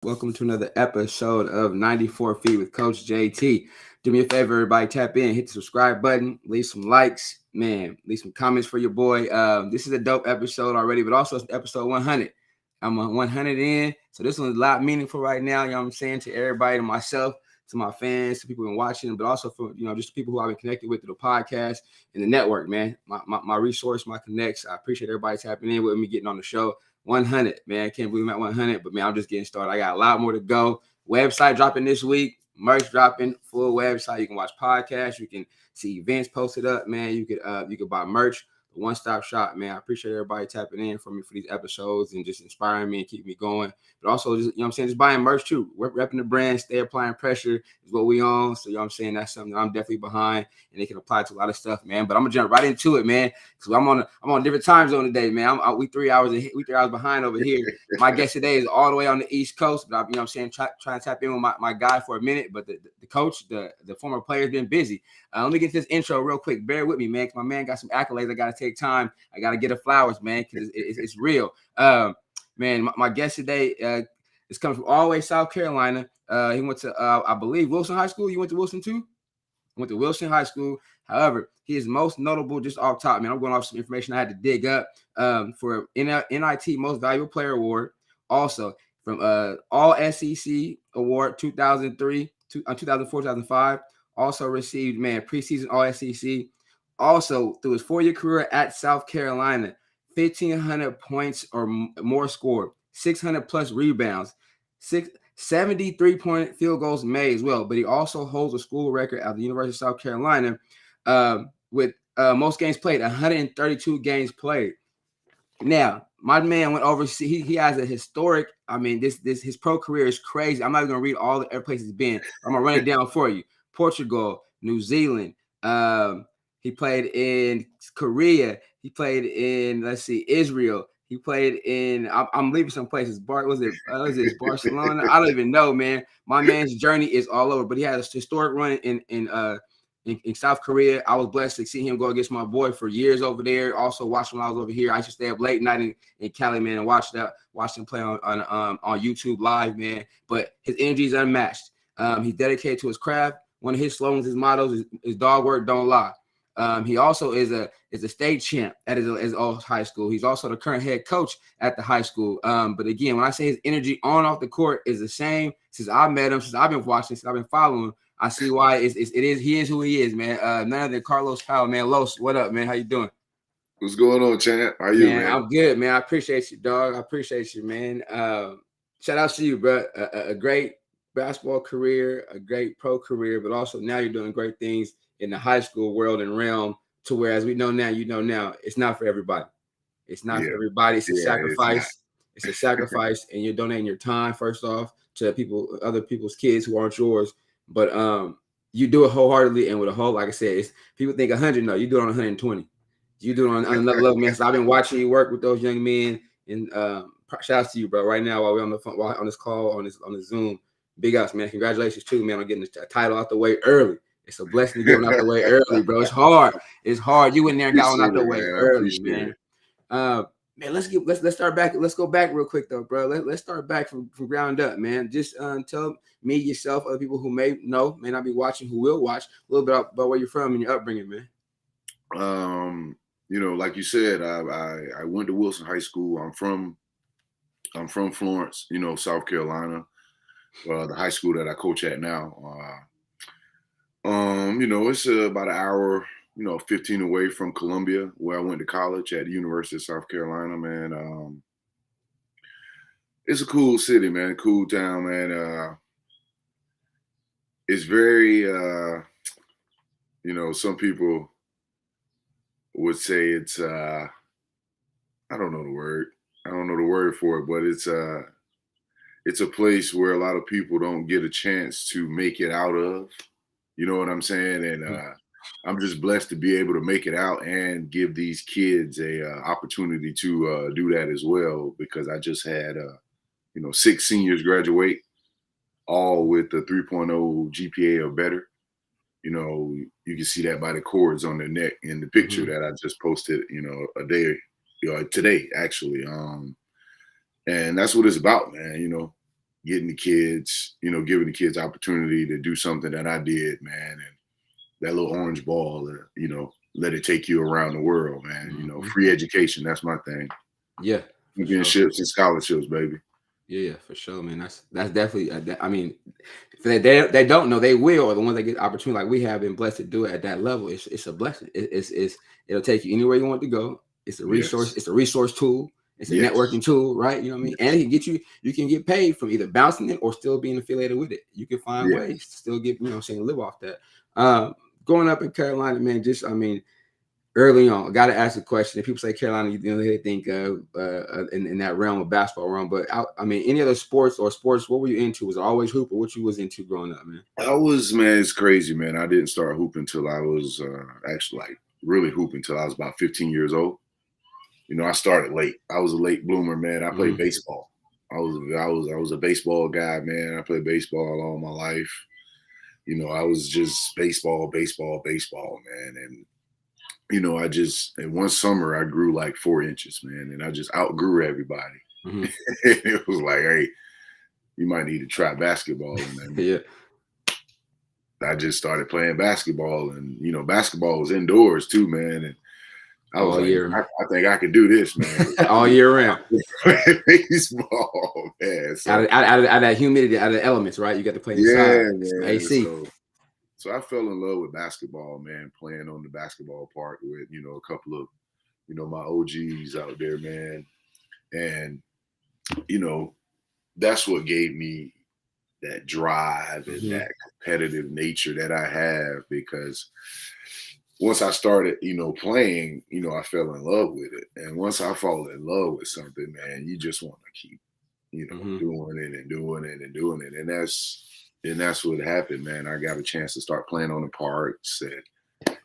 Welcome to another episode of 94 Feet with Coach JT. Do me a favor, everybody, tap in, hit the subscribe button, leave some likes, man, leave some comments for your boy. This is a dope episode already, but also it's episode 100. I'm on 100 in, so this one's a lot meaningful right now. You know what I'm saying, to everybody, to myself, to my fans, to people who've been watching, but also for just people who I've been connected with through the podcast and the network, man. My resource, my connects. I appreciate everybody tapping in with me, getting on the show. 100, man. I can't believe I'm at 100, but man, I'm just getting started. I got a lot more to go. Website dropping this week, merch dropping, full website. You can watch podcasts, you can see events posted up, man. You could buy merch. One-stop shop, man. I appreciate everybody tapping in for me for these episodes and just inspiring me and keep me going. But also, just, what I'm saying, just buying merch too. Repping the brand, stay applying pressure is what we on. So, what I'm saying, that's something that I'm definitely behind, and it can apply to a lot of stuff, man. But I'm gonna jump right into it, man. So I'm on a different time zone today, man. We 3 hours behind over here. My guest today is all the way on the East Coast, but I'm saying, trying to tap in with my guy for a minute. But the coach, the former player, has been busy. Let me get this intro real quick. Bear with me, man, because my man got some accolades. I got to take time. I got to get the flowers, man, because it's real. Man, my guest today is coming from all the way South Carolina. He went to, I believe, Wilson High School. You went to Wilson too? Went to Wilson High School. However, he is most notable just off top, man. I'm going off some information I had to dig up for NIT Most Valuable Player Award. Also, from All SEC Award 2003, 2004, 2005. Also received, man, preseason All SEC. Also, through his 4-year career at South Carolina, 1,500 points or more scored, 600 plus rebounds, 73-point field goals made as well. But he also holds a school record at the University of South Carolina with most games played, 132 games played. Now, my man went overseas. He has a historic. I mean, this his pro career is crazy. I'm not even gonna read all the every place he's been. I'm gonna run it down for you. Portugal, New Zealand. He played in Korea. He played in Israel. He played in. I'm leaving some places. Was it Barcelona? I don't even know, man. My man's journey is all over. But he had a historic run in South Korea. I was blessed to see him go against my boy for years over there. Also watched when I was over here. I used to stay up late night in Cali, man, and watch him play on YouTube live, man. But his energy is unmatched. He's dedicated to his craft. One of his slogans, his mottos is dog work, don't lie. He also is a state champ at his old high school. He's also the current head coach at the high school. But again, when I say his energy on and off the court is the same since I met him, since I've been watching, since I've been following him, I see why he is who he is, man. None other than Carlos Powell, man. Los, what up, man? How you doing? What's going on, champ? How are you, man? I'm good, man. I appreciate you, dog. I appreciate you, man. Shout out to you, bro. A great basketball career, a great pro career, but also now you're doing great things in the high school world and realm. To where, as we know now, it's not for everybody. It's not for everybody. It's a sacrifice. It's a sacrifice, and you're donating your time first off to other people's kids who aren't yours. But you do it wholeheartedly and with a whole, like I said, people think 100. No, you do it on 120. You do it on another level, man. So I've been watching you work with those young men, and shout out to you, bro. Right now, while we're on the phone, on this call, on the Zoom, big ups, man. Congratulations too, man, on getting the title out the way early. It's a blessing to get one out the way early, bro. It's hard. It's hard. You in there and got one out the way early, man. Man, let's start back. Let's go back real quick though, bro. Let's start back from ground up, man. Just tell me, yourself, other people who may know, may not be watching, who will watch, a little bit about where you're from and your upbringing, man. Like you said, I went to Wilson High School. I'm from Florence, South Carolina. The high school that I coach at now. It's about an hour, 15 away from Columbia, where I went to college at the University of South Carolina, man. It's a cool city, man. Cool town, man. It's very, some people would say it's, I don't know the word. I don't know the word for it, but it's a place where a lot of people don't get a chance to make it out of. You know what I'm saying? And I'm just blessed to be able to make it out and give these kids a opportunity to do that as well, because I just had 6 seniors graduate, all with a 3.0 GPA or better. You can see that by the cords on their neck in the picture that I just posted, today actually. And that's what it's about, man. getting the kids, giving the kids opportunity to do something that I did, man. And that little orange ball, let it take you around the world, man. Mm-hmm. Free education. That's my thing. Yeah. Championships and scholarships, baby. Yeah, for sure, man. That's definitely. I mean, if they don't know, they will. Or the ones that get opportunity, like we have been blessed to do it at that level, it's a blessing. It'll take you anywhere you want to go. It's a resource. Yes. It's a resource tool. It's a Yes. networking tool, right? You know what I mean? And it can get you. You can get paid from either bouncing it or still being affiliated with it. You can find ways to still get, live off that. Growing up in Carolina, man, early on, I got to ask a question. If people say Carolina, they think in that realm of basketball realm. But any other sports, what were you into? Was it always hoop, or what you was into growing up, man? It's crazy, man. I didn't start hooping until I was actually really hooping until I was about 15 years old. I started late. I was a late bloomer, man. I played baseball. I was a baseball guy, man. I played baseball all my life. I was just baseball, man. And and one summer I grew like 4 inches, man, and I just outgrew everybody. Mm-hmm. It was like, hey, you might need to try basketball. And then Yeah. I just started playing basketball, and basketball was indoors too, man. And I was I think I could do this, man. All year round. Baseball, man. So, out of that humidity, out of the elements, right? You got to play inside. Man. AC. So I fell in love with basketball, man, playing on the basketball park with, a couple of, my OGs out there, man. And, that's what gave me that drive and that competitive nature that I have, because once I started, playing, I fell in love with it. And once I fall in love with something, man, you just want to keep, doing it and doing it and doing it. And that's what happened, man. I got a chance to start playing on the parks and,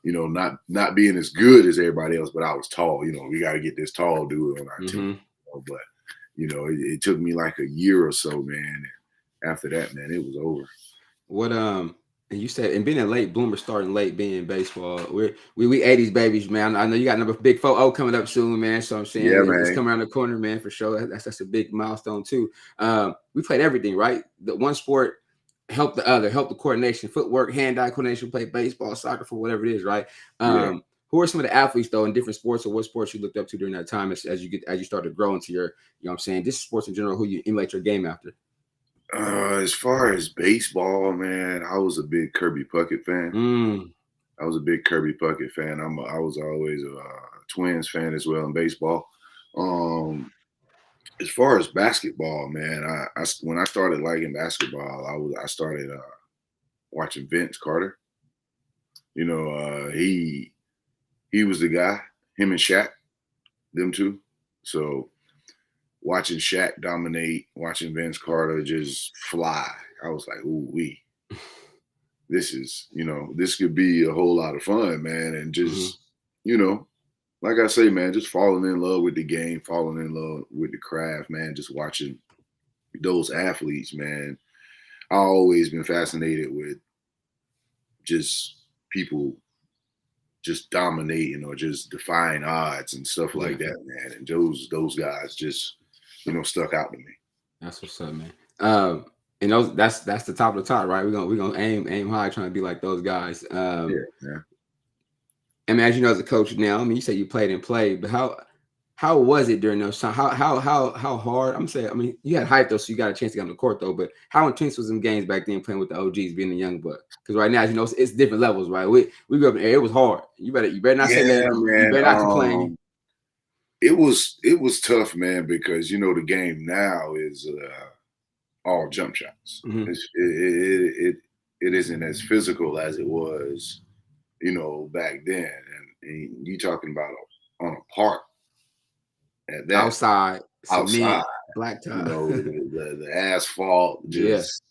not being as good as everybody else, but I was tall. We got to get this tall dude on our team. But, it took me like a year or so, man. And after that, man, it was over. What and you said, and being a late bloomer, starting late, being in baseball, we 80s babies, man. I know you got number big 4-0 coming up soon, man. So I'm saying, it's coming around the corner, man, for sure. That's a big milestone too. We played everything, right? The one sport helped the other, helped the coordination, footwork, hand-eye coordination. Play baseball, soccer, for whatever it is, right? Who are some of the athletes though in different sports, or what sports you looked up to during that time as you start to grow into your, just sports in general, who you emulate your game after? As far as baseball, man, I was a big Kirby Puckett fan. I was a big Kirby Puckett fan. I was always a Twins fan as well in baseball. As far as basketball, man, I when I started liking basketball, I started watching Vince Carter. He was the guy. Him and Shaq, them two. So watching Shaq dominate, watching Vince Carter just fly, I was like, ooh, this is, this could be a whole lot of fun, man. And just, like I say, man, just falling in love with the game, falling in love with the craft, man, just watching those athletes, man. I've always been fascinated with just people just dominating or just defying odds and stuff like that, man. And those guys just, stuck out to me. That's what's up, man. And that's the top of the top, right? We're gonna aim high, trying to be like those guys. Yeah. I mean, as you know, as a coach now, you say you played, but how was it during those times? How hard? You had hype though, so you got a chance to get on the court though. But how intense was them games back then, playing with the OGs, being a young buck? Because right now, as you know, it's different levels, right? We grew up in it was hard. You better not say that. Man. You better not complain. It was tough, man, because the game now is all jump shots. It isn't as physical as it was, back then. And you talking about on a park at that outside, black tie, the asphalt just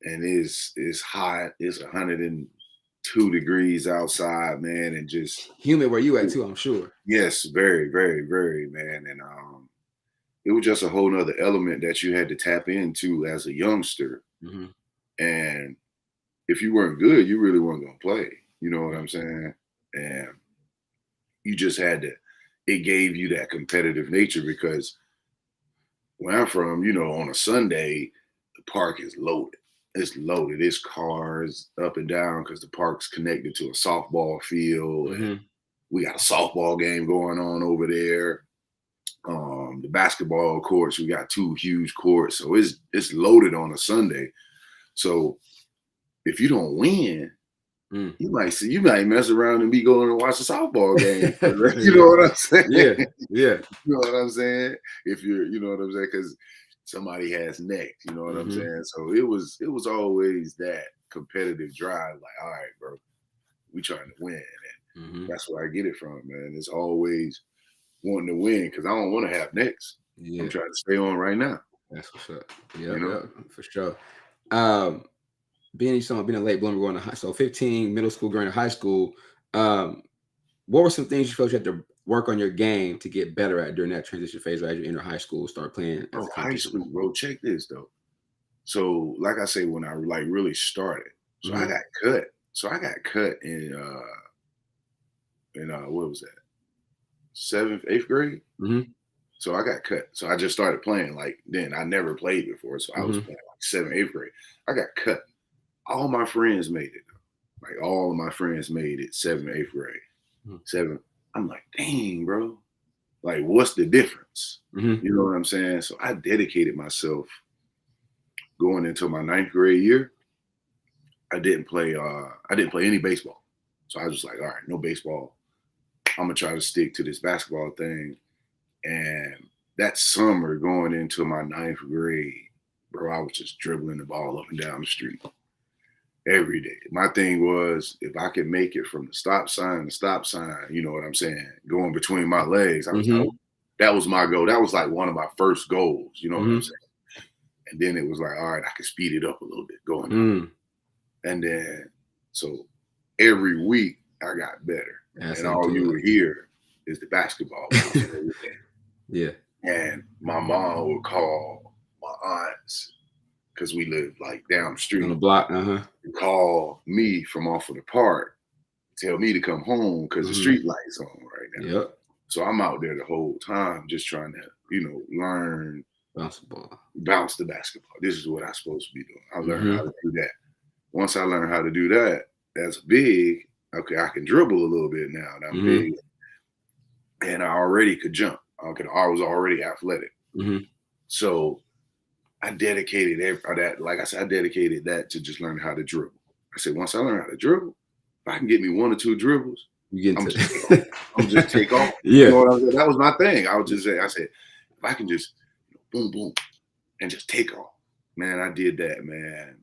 and it's hot. It's 102 degrees outside, man, and just humid where you at too, I'm sure. Yes, very, very, very, man. And it was just a whole nother element that you had to tap into as a youngster. And if you weren't good, you really weren't going to play. You know what I'm saying? And you just had to, it gave you that competitive nature, because where I'm from, on a Sunday, the park is loaded. It's loaded. It's cars up and down because the park's connected to a softball field. And we got a softball game going on over there. The basketball courts, we got 2 huge courts. So it's loaded on a Sunday. So if you don't win, you might mess around and be going to watch a softball game. You know what I'm saying? Yeah. You know what I'm saying? If you're, you know what I'm saying? Because somebody has necked, you know what I'm saying? So it was always that competitive drive, like, all right, bro, we trying to win. And that's where I get it from, man. It's always wanting to win because I don't want to have next. I'm trying to stay on right now. That's for sure. Yeah, for sure. Being a late bloomer going to high, so 15, middle school, going to high school, what were some things you felt you had to work on your game to get better at during that transition phase as you enter high school, start playing? Oh, high school, bro. Check this though. So, like I say, when I really started, so I got cut. So I got cut in what was that? 7th, 8th grade. So I got cut. So I just started playing then. I never played before. So I was playing 7th, 8th grade. I got cut. All my friends made it. Like all of my friends made it 7th, 8th grade. 7th. I'm like, dang, bro. Like, what's the difference? You know what I'm saying? So I dedicated myself going into my 9th grade year. I didn't play any baseball. So I was just like, all right, no baseball. I'm gonna try to stick to this basketball thing. And that summer going into my 9th grade, bro, I was just dribbling the ball up and down the street every day. My thing was, if I could make it from the stop sign to stop sign, you know what I'm saying, going between my legs, I was that was my goal. That was like one of my first goals, you know what I'm saying? And then it was like, all right, I can speed it up a little bit going on. And then, so every week I got better. And all you would hear is the basketball. And my mom would call my aunts, because we lived like down the street. On the block, Call me from off of the park, tell me to come home because the street lights on right now. So I'm out there the whole time just trying to, learn bounce the basketball. This is what I'm supposed to be doing. I learned how to do that. Once I learned how to do that, as big, okay, I can dribble a little bit now. And I'm big, and I already could jump. I was already athletic. So I dedicated that. Like I said, I dedicated that to just learn how to dribble. I said, once I learn how to dribble, if I can get me 1 or 2 dribbles, I'm just take off. You know what I'm saying? That was my thing. I said, if I can just boom, boom, and just take off. Man, I did that, man.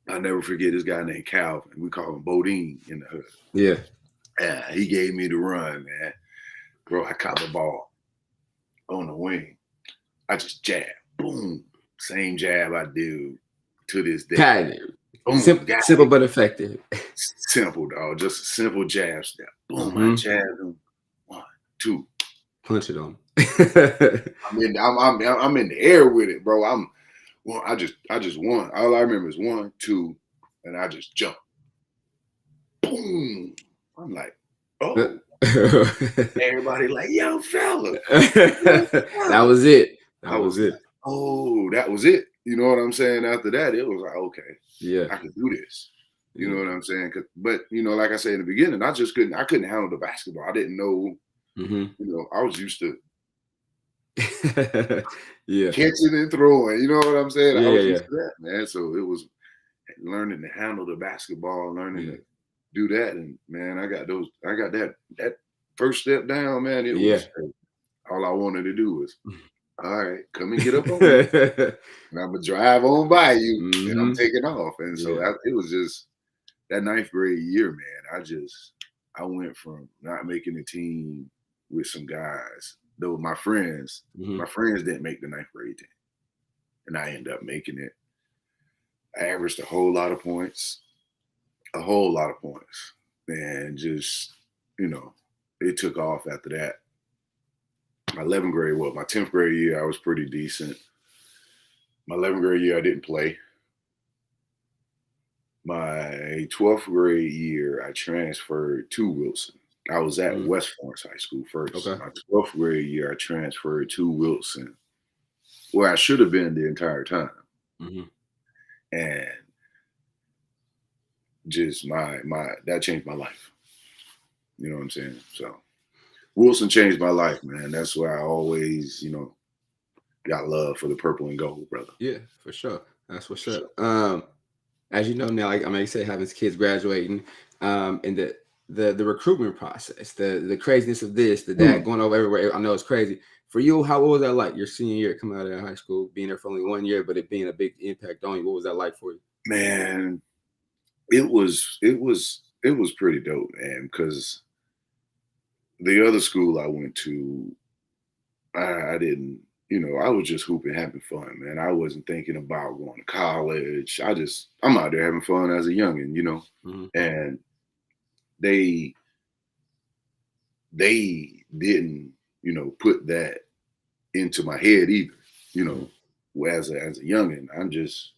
I'll never forget this guy named Calvin. We call him Bodine in the hood. Yeah, he gave me the run, man. Bro, I caught the ball on the wing. I just jab, boom. Same jab I do to this day. Boom, simple but effective. Simple, dog. Just a simple jab step. Boom, I jab him. 1, 2. Punch it on. I'm in the air with it, bro. I just won. All I remember is 1, 2, and I just jumped. Boom. I'm like, oh. Everybody like, yo, fella. That was it. That was it. Oh, that was it. You know what I'm saying? After that, it was like, okay, I can do this. You know what I'm saying? But like I said in the beginning, I couldn't handle the basketball. I didn't know. I was used to catching and throwing. You know what I'm saying? I was used to that, man. So it was learning to handle the basketball, learning to do that, and man, I got that first step down, man. It was all I wanted to do was, all right, come and get up on me, and I'm gonna drive on by you, and I'm taking off. And so it was just that 9th grade year, man. I went from not making the team with some guys, though my friends didn't make the 9th grade team, and I ended up making it. I averaged a whole lot of points, and just it took off after that. My 11th grade, my 10th grade year, I was pretty decent. My 11th grade year, I didn't play. My 12th grade year, I transferred to Wilson. I was at West Florence High School first. Okay. My 12th grade year, I transferred to Wilson, where I should have been the entire time. and just that changed my life. You know what I'm saying? So Wilson changed my life, man. That's why I always, got love for the purple and gold, brother. Yeah, for sure. That's what's up. As you know now, like you said, having kids graduating, and the recruitment process, the craziness of this, that going over everywhere. I know it's crazy. For you, what was that like? Your senior year coming out of high school, being there for only 1 year, but it being a big impact on you. What was that like for you? Man, it was pretty dope, man, because the other school I went to, I didn't, I was just hooping, having fun, man. I wasn't thinking about going to college. I'm out there having fun as a youngin', and they didn't, put that into my head either, as a youngin'. I just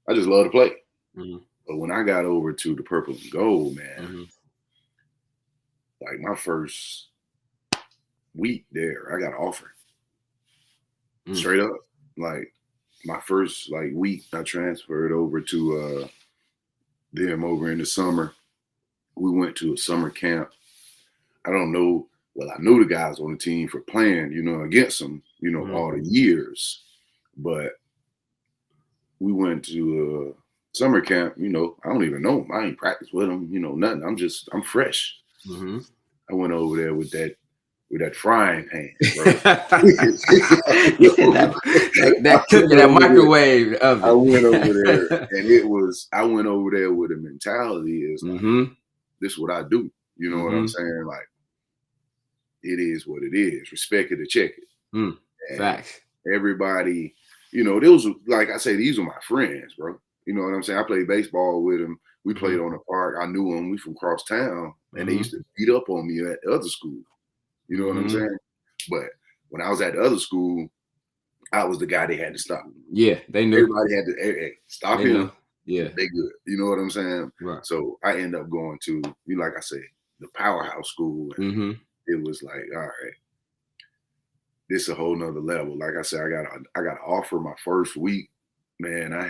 love to play. But when I got over to the purple and gold, man, like my first week there, I got an offer. Straight up. Like my first week, I transferred over to them over in the summer. We went to a summer camp. I don't know. Well, I knew the guys on the team for playing, against them, all the years. But we went to a summer camp, I don't even know them. I ain't practiced with them, nothing. I'm fresh. I went over there with that frying pan, bro. that cooking, that microwave oven. I went over there, and I went over there with a mentality is like, this is what I do. You know what I'm saying? Like, it is what it is. Respect it or check it. Facts. Everybody, those, like I say, these are my friends, bro. You know what I'm saying? I played baseball with them. We played on the park. I knew them. We from cross town, and they used to beat up on me at the other school. You know what I'm saying? But when I was at the other school, I was the guy they had to stop. Yeah, they knew. Everybody had to hey, stop him. Know. Yeah, they good. You know what I'm saying? Right. So I ended up going to, like I said, the powerhouse school. And it was like, all right, this is a whole nother level. Like I said, I got an offer my first week. Man, I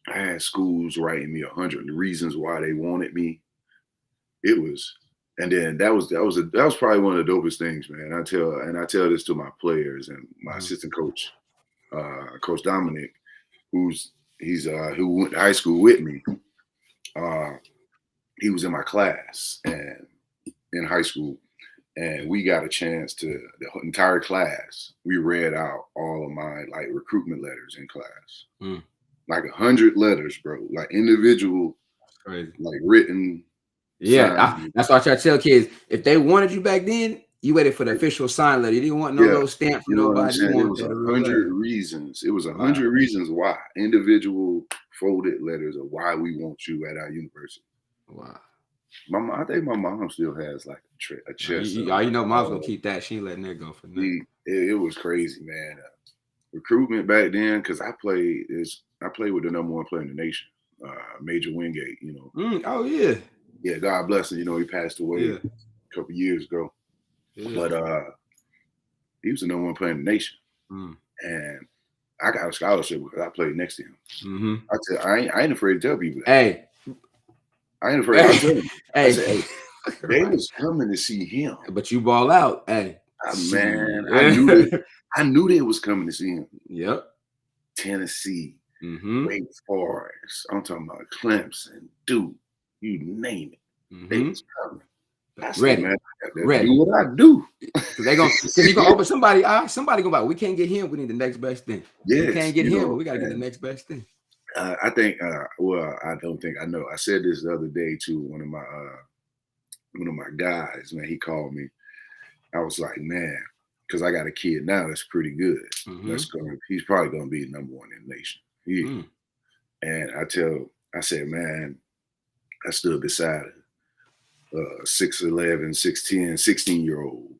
had schools writing me 100 reasons why they wanted me. It was. And then that was probably one of the dopest things, man. I tell this to my players and my assistant coach, Coach Dominic, who went to high school with me. He was in my class and in high school, and we got a chance the entire class. We read out all of my recruitment letters in class, like 100 letters, bro, like individual, written. Yeah, that's why I try to tell kids, if they wanted you back then, you waited for the official sign letter. You didn't want no stamp from nobody. It was 100 reasons. It was 100 reasons why. Individual folded letters of why we want you at our university. Wow. I think my mom still has a chest. Mom's gonna keep that. She ain't letting that go for nothing. It was crazy, man. Recruitment back then, because I played with the #1 player in the nation, Major Wingate. Oh yeah. Yeah, God bless him. He passed away a couple years ago. Yeah. But he was the #1 player in the nation. And I got a scholarship because I played next to him. I ain't afraid to tell people that. Hey. I ain't afraid to tell them. Hey. I said, they was coming to see him. But you ball out. Hey. Man, I knew they was coming to see him. Yep. Tennessee, Wake Forest. I'm talking about Clemson, Duke. You name it. They was coming. Ready. Ready. Do what I do. Because you gonna open somebody gonna buy. We can't get him. We need the next best thing. Yes, we can't get him, but we gotta get the next best thing. I think. Well, I don't think I know. I said this the other day to one of my guys. Man, he called me. I was like, man, because I got a kid now that's pretty good. He's probably gonna be #1 in the nation. And I said, man. I stood beside a 6'11", 6'10", 16-year-old,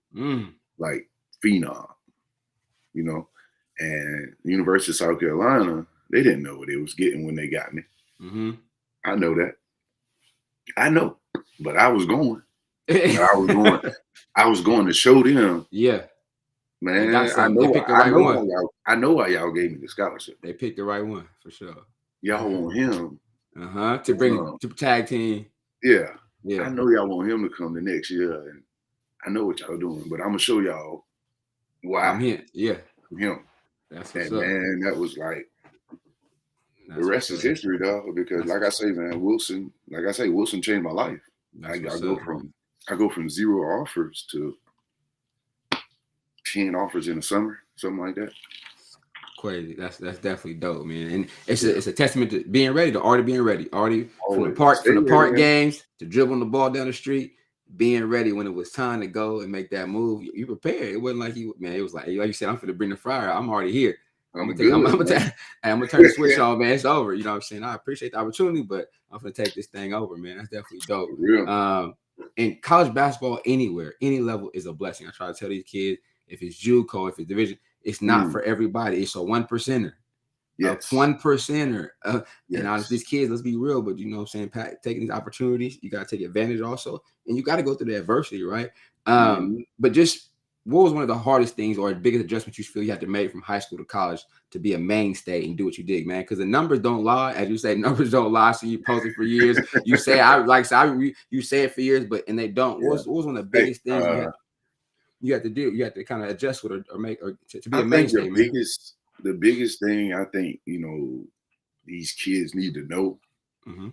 like phenom, and University of South Carolina, they didn't know what they was getting when they got me. I know that. I know, but I was going. I was going to show them They got Man, some. They picked the right one. I know why y'all gave me the scholarship. They picked the right one for sure. Y'all want him. To bring to tag team. Yeah. Yeah. I know y'all want him to come the next year, and I know what y'all doing, but I'm gonna show y'all why. I'm here. Yeah. I'm him. That's what's And up. man, that was like the rest is history, dog. Because like I say, man, Wilson changed my life. I go from 0 offers to 10 offers in the summer, something like that. Crazy. That's definitely dope, man. And it's a testament to being ready, to already being ready. Already Always. from the park games to dribbling the ball down the street, being ready when it was time to go and make that move. You prepared. It wasn't like it was like you said, I'm finna bring the fryer. I'm already here. I'm gonna turn the switch on, man. It's over. You know what I'm saying? I appreciate the opportunity, but I'm gonna take this thing over, man. That's definitely dope. And college basketball anywhere, any level is a blessing. I try to tell these kids, if it's JUCO, if it's division, it's not for everybody. It's a 1%er. Yes. A 1%er. And honestly, these kids, let's be real, but you know what I'm saying, Pat, taking these opportunities, you got to take advantage also. And you got to go through the adversity, right? But just what was one of the hardest things or the biggest adjustments you feel you had to make from high school to college to be a mainstay and do what you did, man? Because the numbers don't lie. As you say, numbers don't lie. So you posted for years. You say, you say it for years, and they don't. Yeah. What was one of the biggest things you had to do? You had to kind of adjust with or make or to be a mainstay, man. The biggest thing I think, these kids need to know, and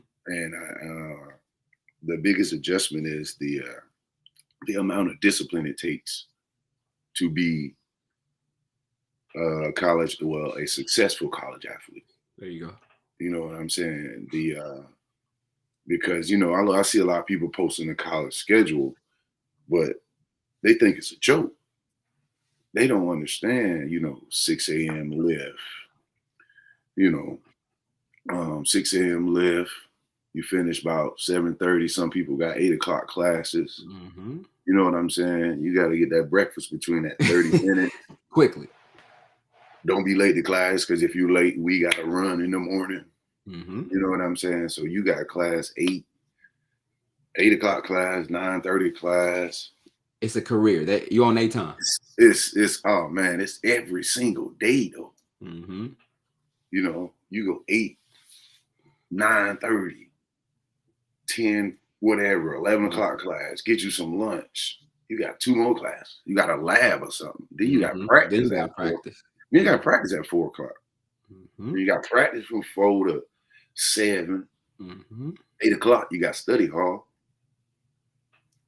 the biggest adjustment is the amount of discipline it takes to be a successful college athlete. There you go. You know what I'm saying? Because I see a lot of people posting the college schedule, but they think it's a joke. They don't understand, 6 a.m. lift, 6 a.m. lift. You finish about 7:30. Some people got 8 o'clock classes. You know what I'm saying? You got to get that breakfast between that 30 minutes. Quickly. Don't be late to class, because if you're late, we got to run in the morning. You know what I'm saying? So you got class 8 o'clock class, 9:30 class. It's a career that you're on a time. It's oh man, it's every single day though. You go 8, 9:30, 10, whatever, 11 o'clock class, get you some lunch. You got 2 more classes. You got a lab or something. Then you got practice. Then you got practice at 4 o'clock. You got practice from 4 to 7. 8 o'clock, you got study hall.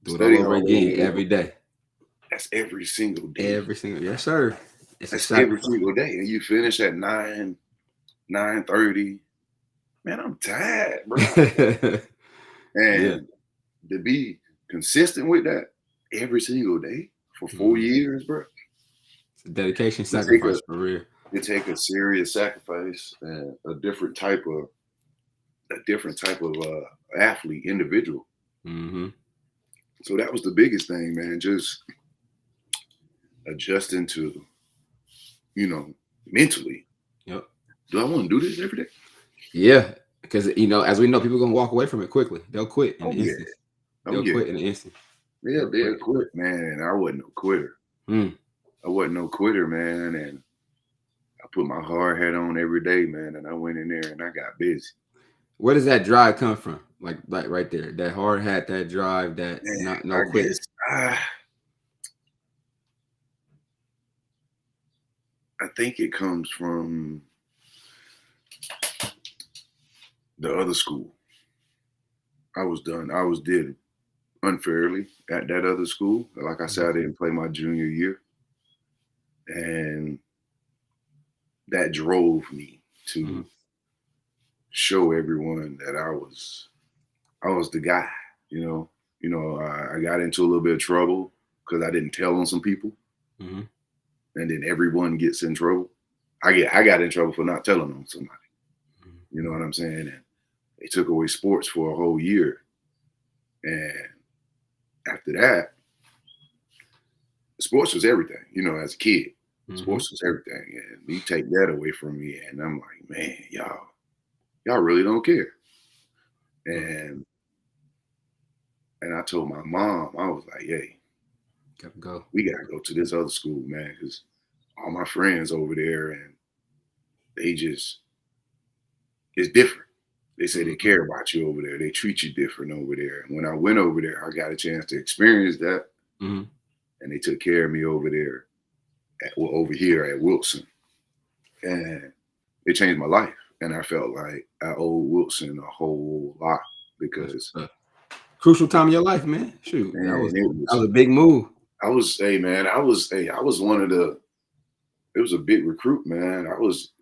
Do it all over again every day. That's every single day. Yes, sir. That's every single day. And you finish at 9:30. Man, I'm tired, bro. And to be consistent with that every single day for 4 years, bro. It's a dedication, sacrifice for real. It take a serious sacrifice and a different type of athlete, individual. So that was the biggest thing, man. Just adjusting to, mentally. Yep. Do I want to do this every day? Yeah, because as we know, people are gonna walk away from it quickly. They'll quit in an instant. They'll quit in an instant. Yeah, they'll quit, man. And I wasn't no quitter. I wasn't no quitter, man. And I put my hard hat on every day, man. And I went in there and I got busy. Where does that drive come from? Like right there, that hard hat, that drive, that no quit. I think it comes from the other school. I was did unfairly at that other school. Like I said, I didn't play my junior year. And that drove me to show everyone that I was the guy, I got into a little bit of trouble because I didn't tell on some people. And then everyone gets in trouble. I got in trouble for not telling on somebody. You know what I'm saying? And they took away sports for a whole year. And after that, sports was everything, as a kid. Sports was everything. And you take that away from me, and I'm like, man, y'all really don't care. And I told my mom, I was like, hey, Gotta go. We got to go to this other school, man, because all my friends over there, and they just, it's different. They say they care about you over there. They treat you different over there. And when I went over there, I got a chance to experience that. Mm-hmm. And they took care of me over there, over here at Wilson. And it changed my life. And I felt like I owed Wilson a whole lot because crucial time in your life, man. Shoot, man, that was a big move. I was one of the. It was a big recruit, man. I was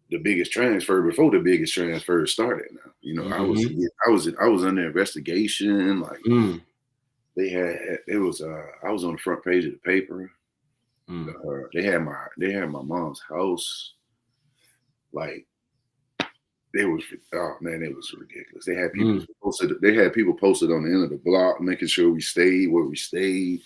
the biggest transfer before the biggest transfer started. Now, you know, I was under investigation. Like they had, it was I was on the front page of the paper. They had my mom's house. Like it was, oh man, it was ridiculous. They had people posted. They had people posted on the end of the block, making sure we stayed where we stayed.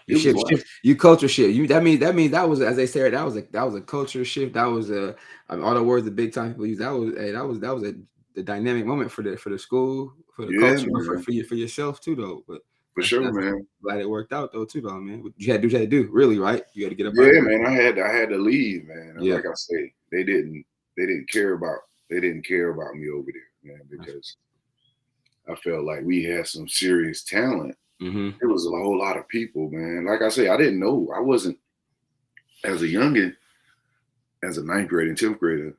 You culture shift. That means that was, as they said, that was a culture shift. That was all the words the big time people use. That was the dynamic moment for the school, for the culture, for yourself too, though. But for sure, man. Glad it worked out though too, though, man. You had to do, really, right? You had to get up. Yeah, man. I had to leave, man. Yeah. Like I say, they didn't care about me over there, man, because I felt like we had some serious talent. It was a whole lot of people, man. Like I say, I didn't know. I wasn't, as a youngin', as a 9th grade and 10th grader,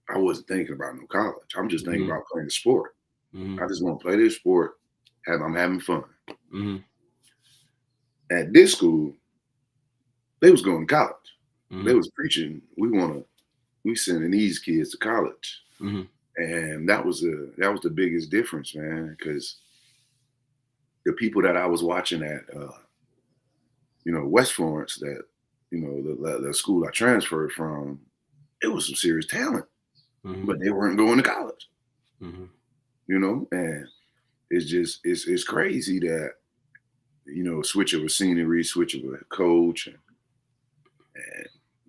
I wasn't thinking about no college. I'm just thinking about playing the sport. I just want to play this sport. I'm having fun. At this school, they was going to college. They was preaching, we sending these kids to college. And that was the biggest difference, man, because the people that I was watching at, West Florence, that, the school I transferred from, it was some serious talent, but they weren't going to college, and it's crazy that, switch of a scenery, switch of a coach, and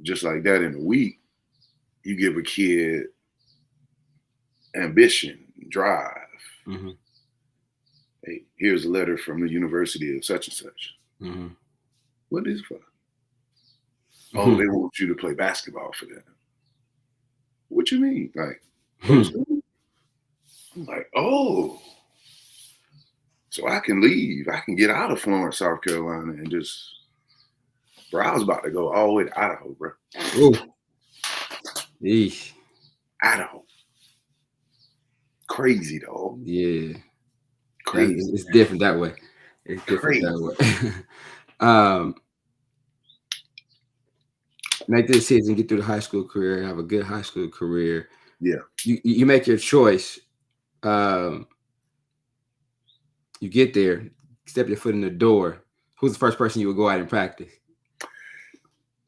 just like that in a week, you give a kid ambition, drive. Hey, here's a letter from the University of such and such. What is it for? Oh, they want you to play basketball for them. What you mean? Like, I'm like, oh, so I can leave. I can get out of Florence, South Carolina, and just, bro, I was about to go all the way to Idaho, bro. Eesh. Idaho. Crazy, though. Yeah. Crazy. It's different that way. It's different that way. Make this decision, get through the high school career, have a good high school career. Yeah. You make your choice. You get there, step your foot in the door. Who's the first person you would go out and practice?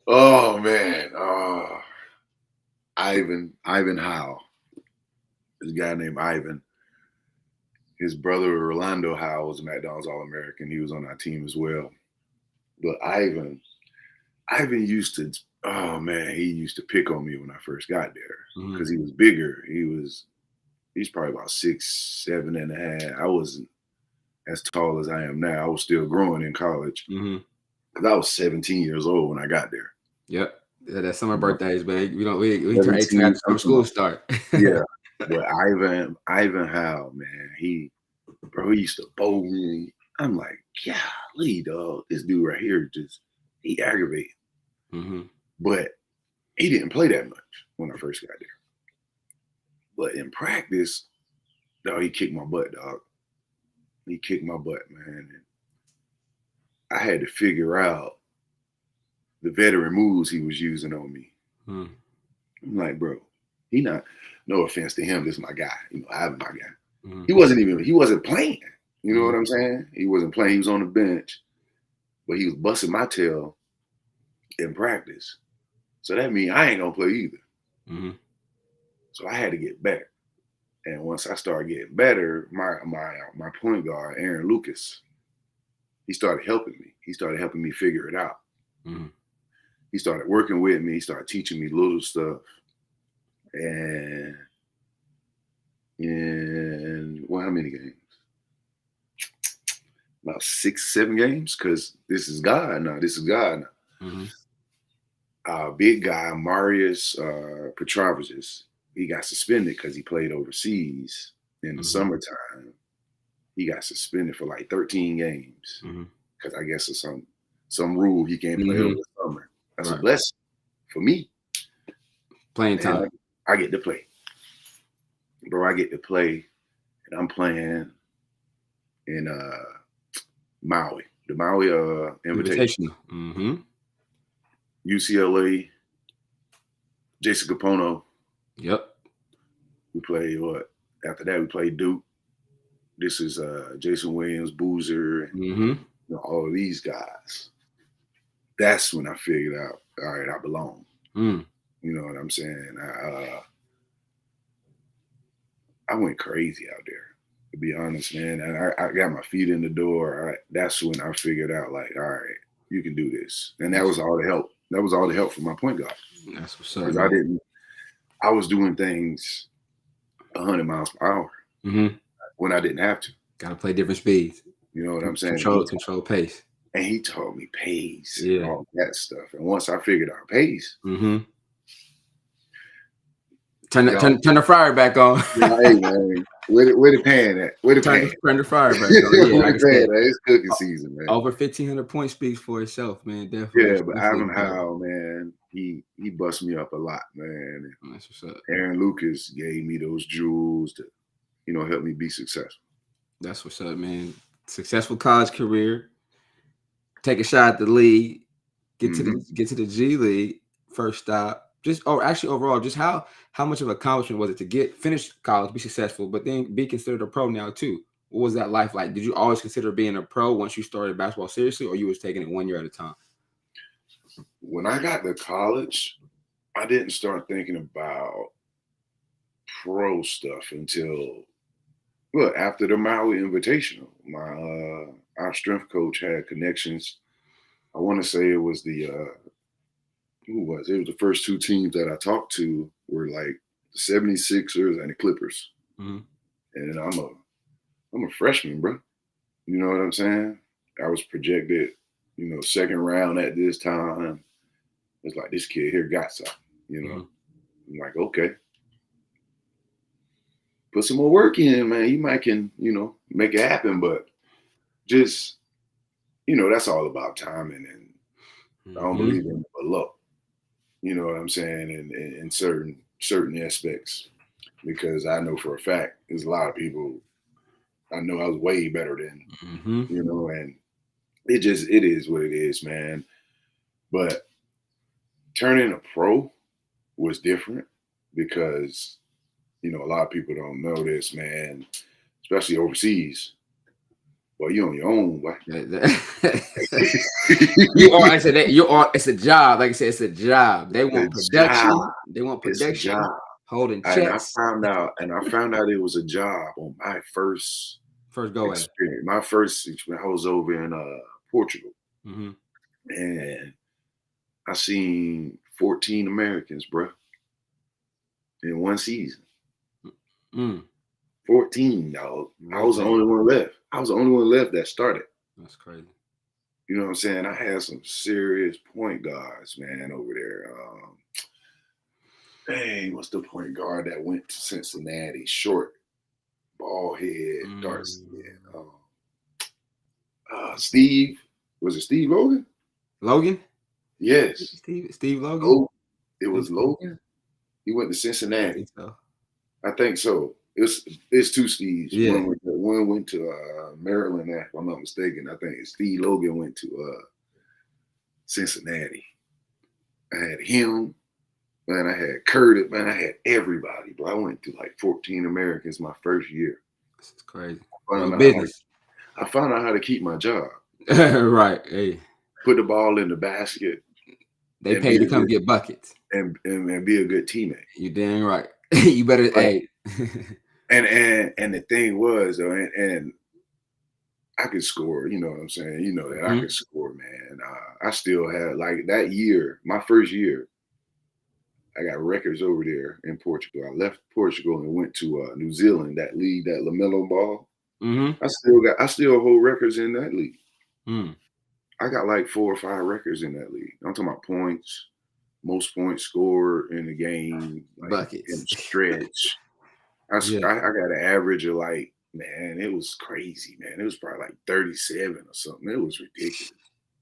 Oh man. Ivan Howe. This guy named Ivan. His brother Orlando Howe was a McDonald's All-American. He was on our team as well. But Ivan used to, he used to pick on me when I first got there because he was bigger. He's probably about 6'7.5". I wasn't as tall as I am now. I was still growing in college because I was 17 years old when I got there. Yep. Yeah, that's summer birthdays, man. We turn 18 after summer school start. Yeah. But Ivan Howe, man, he used to bowl me. I'm like, golly, dog, this dude right here he aggravated. But he didn't play that much when I first got there. But in practice, dog, he kicked my butt, dog. He kicked my butt, man. And I had to figure out the veteran moves he was using on me. I'm like, bro, no offense to him, this is my guy. Ivan, my guy. He wasn't playing. You know what I'm saying? He wasn't playing. He was on the bench, but he was busting my tail in practice. So that means I ain't gonna play either. So I had to get better. And once I started getting better, my point guard, Aaron Lucas, he started helping me. He started helping me figure it out. He started working with me. He started teaching me little stuff. And how many games? about 6, 7 games because this is God now. This is God now. Mm-hmm. Big guy, Marius Petrovicius, he got suspended because he played overseas in the summertime. He got suspended for like 13 games because I guess it's some rule he can't play over the summer. That's a blessing for me. Playing time. I get to play. Bro, I get to play, and I'm playing in Maui, the Maui Invitational. Mm-hmm. UCLA, Jason Capono. Yep. We played what? After that, we played Duke. This is Jason Williams, Boozer, and all of these guys. That's when I figured out, all right, I belong. You know what I'm saying? I went crazy out there, to be honest, man. And I got my feet in the door. That's when I figured out, like, all right, you can do this. And that was all the help. That was all the help from my point guard. That's what's up. Because I was doing things 100 miles per hour when I didn't have to. Got to play different speeds. You know what I'm saying? Control pace. And he taught me pace and all that stuff. And once I figured out pace, turn the fryer back on. Hey man, where the pan at? Where the pan? Turn the fryer back on. Yeah, it's cooking season, man. Over 1,500 points speaks for itself, man. Definitely. Yeah, but Ivan Howe, man, he bust me up a lot, man. That's what's up. Aaron Lucas gave me those jewels to, help me be successful. That's what's up, man. Successful college career. Take a shot at the league. Get to the G League. First stop. Overall, just how much of an accomplishment was it to finish college, be successful, but then be considered a pro now too? What was that life like? Did you always consider being a pro once you started basketball seriously, or you was taking it 1 year at a time? When I got to college, I didn't start thinking about pro stuff until after the Maui Invitational. Our strength coach had connections. I want to say it was it was the first two teams that I talked to were like the 76ers and the Clippers. And I'm a freshman, bro. You know what I'm saying? I was projected, second round at this time. It's like, this kid here got something, I'm like, okay. Put some more work in, man. You might can, make it happen, but just, that's all about timing, and I don't believe in luck. You know what I'm saying? In certain aspects, because I know for a fact there's a lot of people I know I was way better than, and it is what it is, man. But turning a pro was different because, a lot of people don't know this, man, especially overseas. Well, you're on your own, boy. It's a job. Like I said, it's a job. They want production. They want production. Holding checks. And I found out it was a job on my first go experience. My first experience, I was over in Portugal. And I seen 14 Americans, bro, in one season. 14, dog. I was the only one left. I was the only one left that started. That's crazy. You know what I'm saying? I had some serious point guards, man, over there. What's the point guard that went to Cincinnati? Short, bald head, dark skin. Steve. Was it Steve Logan? Logan? Yes. Steve Logan? Oh, it was Logan? He went to Cincinnati. I think so. It's two Steves. Yeah. One went to Maryland, if I'm not mistaken. I think Steve Logan went to Cincinnati. I had him, man. I had Curtis, man. I had everybody, bro. I went to like 14 Americans my first year. This is crazy. I found out how to keep my job. Right. Hey. Put the ball in the basket. They pay to come get buckets. And be a good teammate. You dang right. You better, hey. And the thing was, though, and I could score, you know what I'm saying? You know that I could score, man. I still had, like, that year, my first year, I got records over there in Portugal. I left Portugal and went to New Zealand, that league, that LaMelo ball. Mm-hmm. I still hold records in that league. Mm. I got like 4 or 5 records in that league. I'm talking about points, most points scored in the game, like in Buckets. a stretch. I Yeah. got an average of like, man, it was crazy, man. It was probably like 37 or something. It was ridiculous.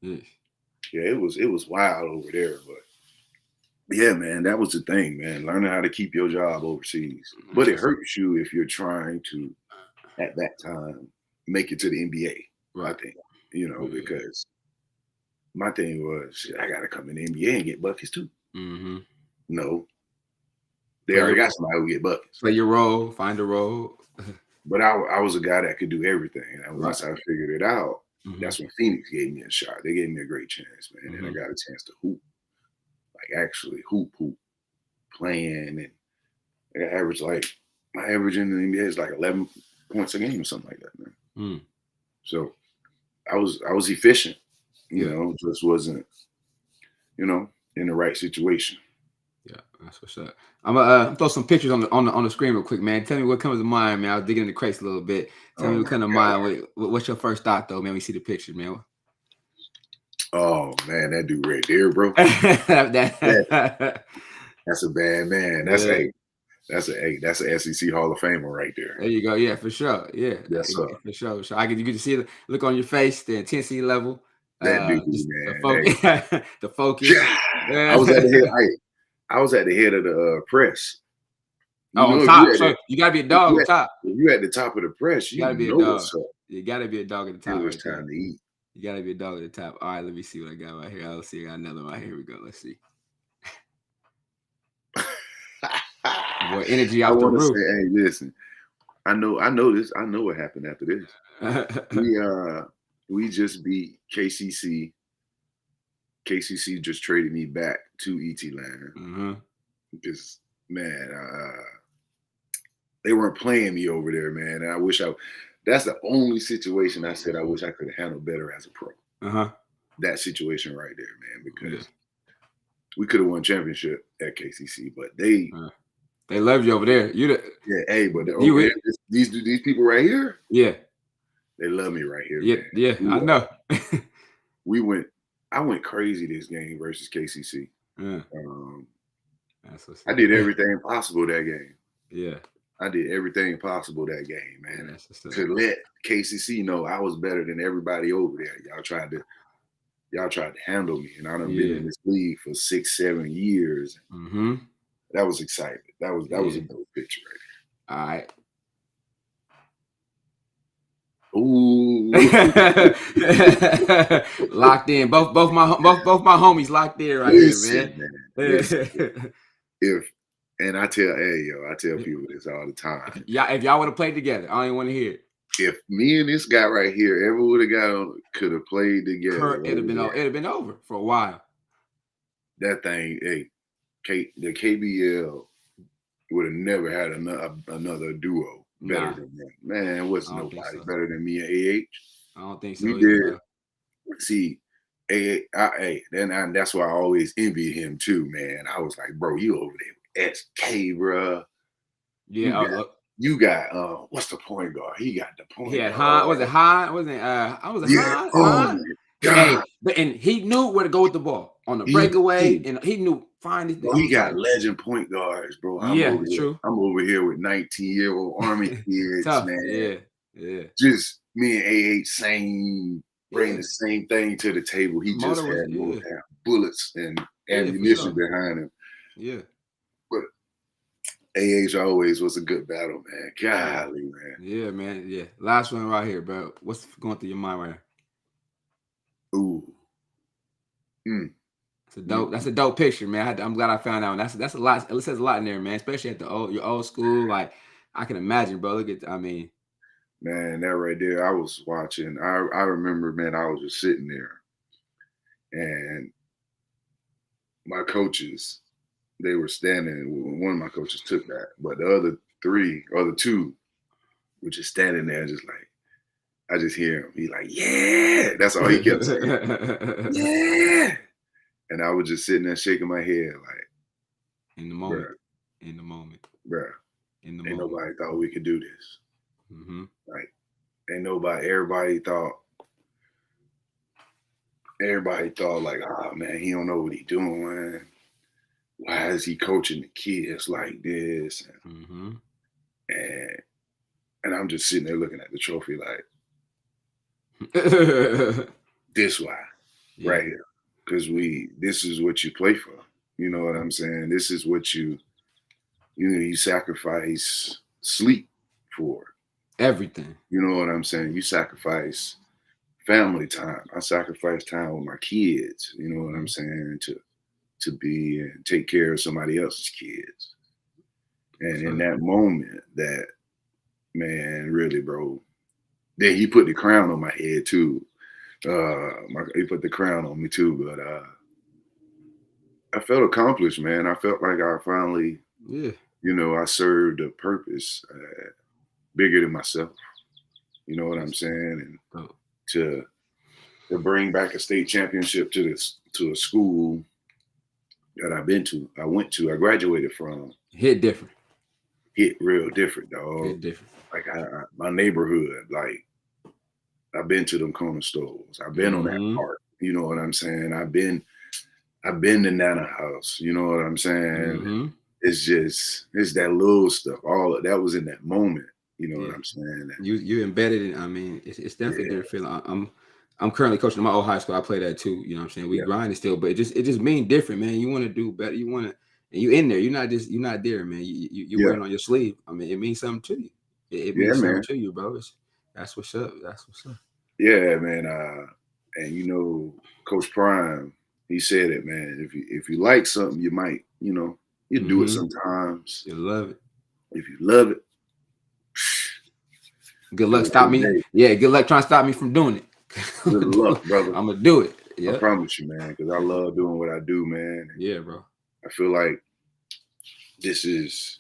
Yeah. Yeah, it was wild over there, but yeah, man, that was the thing, man. Learning how to keep your job overseas. But it hurts you if you're trying to, at that time, make it to the NBA, I Right. think, because my thing was, shit, I got to come in the NBA and get buckets too. Mm-hmm. No, they already got somebody who get buckets. Play your role, find a role. But I was a guy that could do everything. And once Right. I figured it out, Mm-hmm. that's when Phoenix gave me a shot. They gave me a great chance, man. Mm-hmm. And I got a chance to hoop, like actually hoop, playing. And I averaged my average in the NBA is like 11 points a game or something like that, man. Mm. So I was efficient, Yeah. just wasn't, in the right situation. Yeah, that's what's up. I'm gonna throw some pictures on the screen real quick, man. Tell me what comes to mind, man. I was digging in the crates a little bit. Tell me Oh what my comes to God. mind. What's your first thought, though, man? We see the picture, man. Oh man, that dude right there, bro. That's a bad man. Yeah. That's an SEC Hall of Famer right there. There you go. Yeah, for sure. Yeah, Yes, sir. for sure. So you get to see the look on your face, the intensity level, That dude, just the man. focus, Hey. the focus. I was at the head. I was at the head of the press. On If you top. at So you gotta be a dog on top. if you at the top of the press, You gotta be a what's dog. up. You gotta be a dog at the top It was right there. time to eat. You gotta be a dog at the top. All right, let me see what I got right here. I'll see. I got another one right here. We go. Let's see. Boy, energy I off the want to say, roof. hey, listen. I know this. I know what happened after this. We just beat KCC. KCC just traded me back to ET Land because, man, they weren't playing me over there, man. And I wish that's the only situation I said I wish I could have handled better as a pro. That situation right there, man, because we could have won championship at KCC, but they love you over there. But over here, these people right here, they love me right here, man. Yeah, I know. I went crazy this game versus KCC. That's I did everything possible that game. Yeah. I did everything possible that game, man. To let KCC know I was better than everybody over there. Y'all tried to handle me, and I done been in this league for 6-7 years. That was exciting. That was a dope picture right there. Ooh. Locked in. Both my homies locked in right here, man. Listen, and I tell people this all the time. If y'all would have played together, I don't even want to hear it. If me and this guy right here ever would have could have played together, it'd have been over for a while. That thing, the KBL would have never had another duo better than them. Man, it wasn't nobody better than me and AH. I don't think so. We did. See, and that's why I always envy him too, man. I was like, bro, you over there with SK, bro. Yeah, you got what's the point guard? He got the point. He had Han. Was it Han? Wasn't it? I was Han. Oh my God. And he knew where to go with the ball on the breakaway, and he knew find it. He got legend point guards, bro. True. I'm over here with 19-year-old Army kids, man. Yeah. Just me and bring the same thing to the table. He just had more bullets and ammunition behind him. Yeah. But AH always was a good battle, man. Golly, man. Yeah, man. Yeah. Last one right here, bro. What's going through your mind right here? Ooh. That's a dope picture, man. I'm glad I found out. That's a lot. It says a lot in there, man. Especially at your old school. Like I can imagine, bro. Look at, man, that right there. I was watching. I remember, man. I was just sitting there, and my coaches, they were standing. One of my coaches took that, but the other two, were just standing there, just like. I just hear him. He like, yeah. That's all he kept saying. Yeah. And I was just sitting there shaking my head like. In the moment. In the moment. Bruh. Ain't nobody thought we could do this. Like, everybody thought like, oh man, he don't know what he doing. Why is he coaching the kids like this? And I'm just sitting there looking at the trophy like, this why, right here. Because this is what you play for. You know what I'm saying? This is what you sacrifice sleep for. Everything. You know what I'm saying? You sacrifice family time. I sacrifice time with my kids. You know what I'm saying? To be and take care of somebody else's kids. And in that moment, that man, really, bro. Then he put the crown on my head too. He put the crown on me too, but I felt accomplished, man. I felt like I finally, I served a purpose bigger than myself. You know what I'm saying? And to bring back a state championship to a school that I went to, I graduated from. Hit different. Hit real different, dog. Hit different. Like my neighborhood, like I've been to them corner stores. I've been on that park. You know what I'm saying? I've been to Nana House. You know what I'm saying? It's that little stuff. All of that was in that moment. You know what I'm saying? You embedded it. I mean, it's definitely a different feeling. I'm currently coaching in my old high school. I play that too. You know what I'm saying? We grind it still, but it just means different, man. You want to do better. You want to, and you in there. You're not there, man. You wearing on your sleeve. I mean, it means something to you. It means something to you, bro. That's what's up. That's what's up. Yeah, man. And Coach Prime, he said it, man. If you like something, you might, you do it sometimes. You love it. If you love it, good luck stop me. Yeah, good luck trying to stop me from doing it. Good luck, brother. I'm gonna do it. I promise you, man, because I love doing what I do, man. Yeah, bro. I feel like this is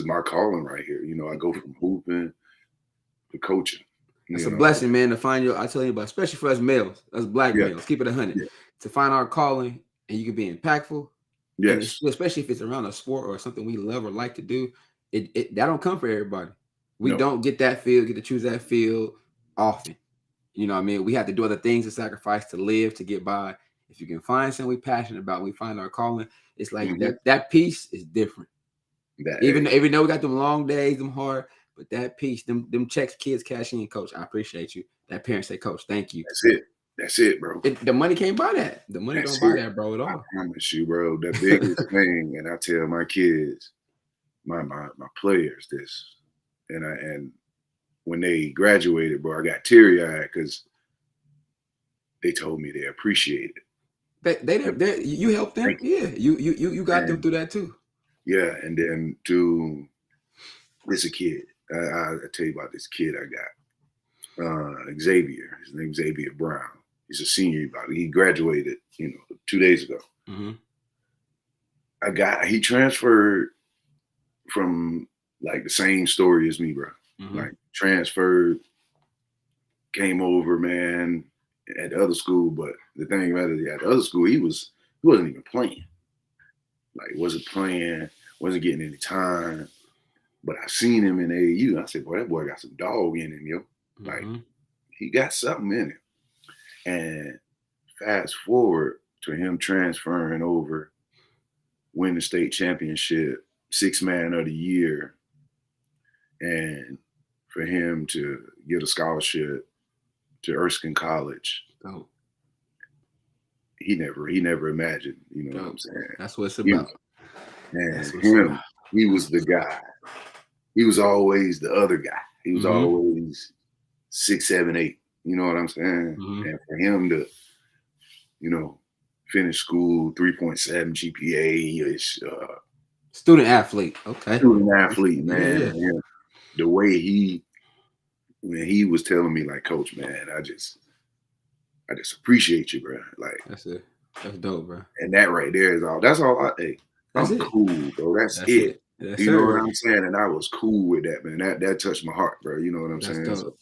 my calling right here. I go from hooping to coaching. It's a blessing, man, to find I tell you about, especially for us males, us black males, keep it 100, to find our calling and you can be impactful. Yes. Especially if it's around a sport or something we love or like to do. That don't come for everybody. We don't get to choose that field often. You know what I mean? We have to do other things to sacrifice to live, to get by. If you can find something we're passionate about, we find our calling, it's like that piece is different. Even though we got them long days, them hard, but that piece, them checks kids cash in, coach, I appreciate you. That parents say, coach, thank you. That's it, bro. The money can't buy that. The money don't buy that, bro, at all. I promise you, bro. The biggest thing, and I tell my kids, my players this, and when they graduated, bro, I got teary-eyed because they told me they appreciate it. They you helped them? Yeah. You got them through that too. Yeah, and then it's a kid. I tell you about this kid I got. Xavier. His name's Xavier Brown. He's a senior. He graduated, 2 days ago. He transferred from like the same story as me, bro. Like transferred, came over, man, at the other school. But the thing about it, at the other school, he wasn't even playing. Like wasn't playing, wasn't getting any time. But I seen him in AAU. I said, boy, that boy got some dog in him, yo. Like he got something in him. And fast forward to him transferring over, win the state championship, 6th man of the year, and for him to get a scholarship to Erskine College. Oh. He never imagined, you know what I'm saying? That's what it's about. And he was the guy. He was always the other guy. He was always 6, 7, 8. You know what I'm saying? And for him to, finish school, 3.7 GPA, student athlete. Okay. Student athlete, man. Yeah. And the way when he was telling me, like, coach, man, I just appreciate you, bro. Like, that's it. That's dope, bro. And that right there is all. That's all I'm cool, bro. That's it. Yes, you know what I'm saying? And I was cool with that, man. That touched my heart, bro. You know what I'm saying? Dope.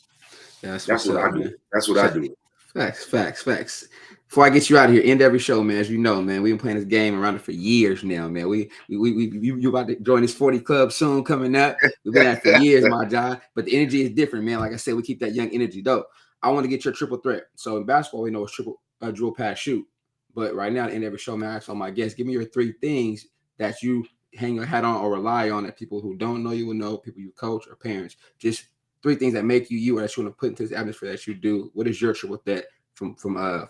That's what I do. That's what I do. Facts. Before I get you out of here, end every show, man. As you know, man, we've been playing this game around it for years now, man. You about to join this 40 club soon coming up. We've been at it for years, my guy. But the energy is different, man. Like I said, we keep that young energy, though. I want to get your triple threat. So in basketball, we know it's triple drill, pass, shoot. But right now, at the end of every show, man, I ask all my guests, give me your 3 things that you hang your hat on or rely on that people who don't know you will know, people you coach or parents. Just 3 things that make you or that you want to put into this atmosphere that you do. What is your triple threat from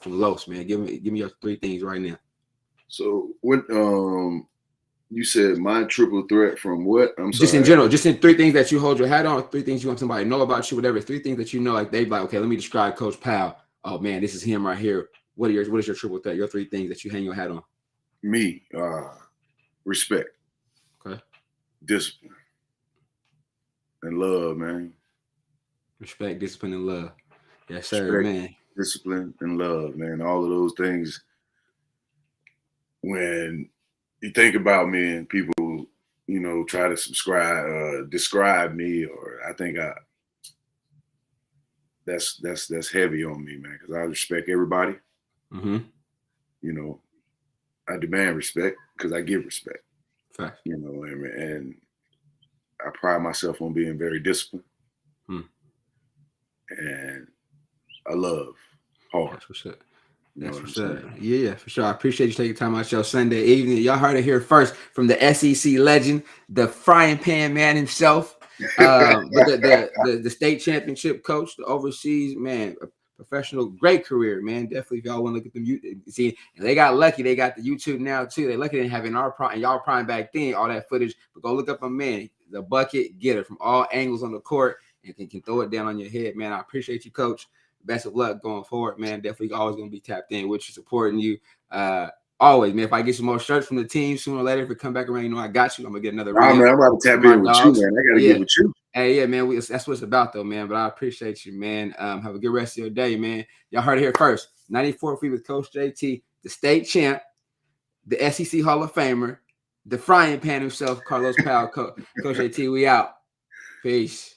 Los, man? Give me your 3 things right now. So what you said my triple threat from what? I'm sorry. Just in general, just in 3 things that you hold your hat on, 3 things you want somebody to know about you, whatever. 3 things that you know, like they like, okay, let me describe Coach Powell. Oh man, this is him right here. What is your triple threat? Your 3 things that you hang your hat on. Me, respect. Okay. Discipline. And love, man. Respect, discipline, and love. Yes, sir, Respect, man. discipline, and love, man. All of those things. When you think about me and people, you know, try to describe me, or I think that's heavy on me, man, because I respect everybody. Mm-hmm. You know, I demand respect because I give respect. Fact. You know, and I pride myself on being very disciplined. And I love hard. That's what's up. You know That's what I'm what's up. saying? Yeah, for sure. I appreciate you taking time out your Sunday evening. Y'all heard it here first from the SEC legend, the frying pan man himself. But the state championship coach, the overseas man, a professional, great career, man. Definitely, if y'all want to look at them, see, and they got lucky. They got the YouTube now too. They lucky they having our prime, y'all prime back then, all that footage. But go look up a man, the bucket getter from all angles on the court, and can throw it down on your head, man. I appreciate you, coach. Best of luck going forward, man. Definitely always going to be tapped in with you, supporting you. Always, man. If I get some more shirts from the team sooner or later, if it come back around, you know I got you. I'm going to get another man, I'm about to tap in with you, man. I got to get with you. Hey, yeah, man. That's what it's about, though, man. But I appreciate you, man. Have a good rest of your day, man. Y'all heard it here first. 94 Feet with Coach JT, the state champ, the SEC Hall of Famer, the frying pan himself, Carlos Powell. Coach JT, we out. Peace.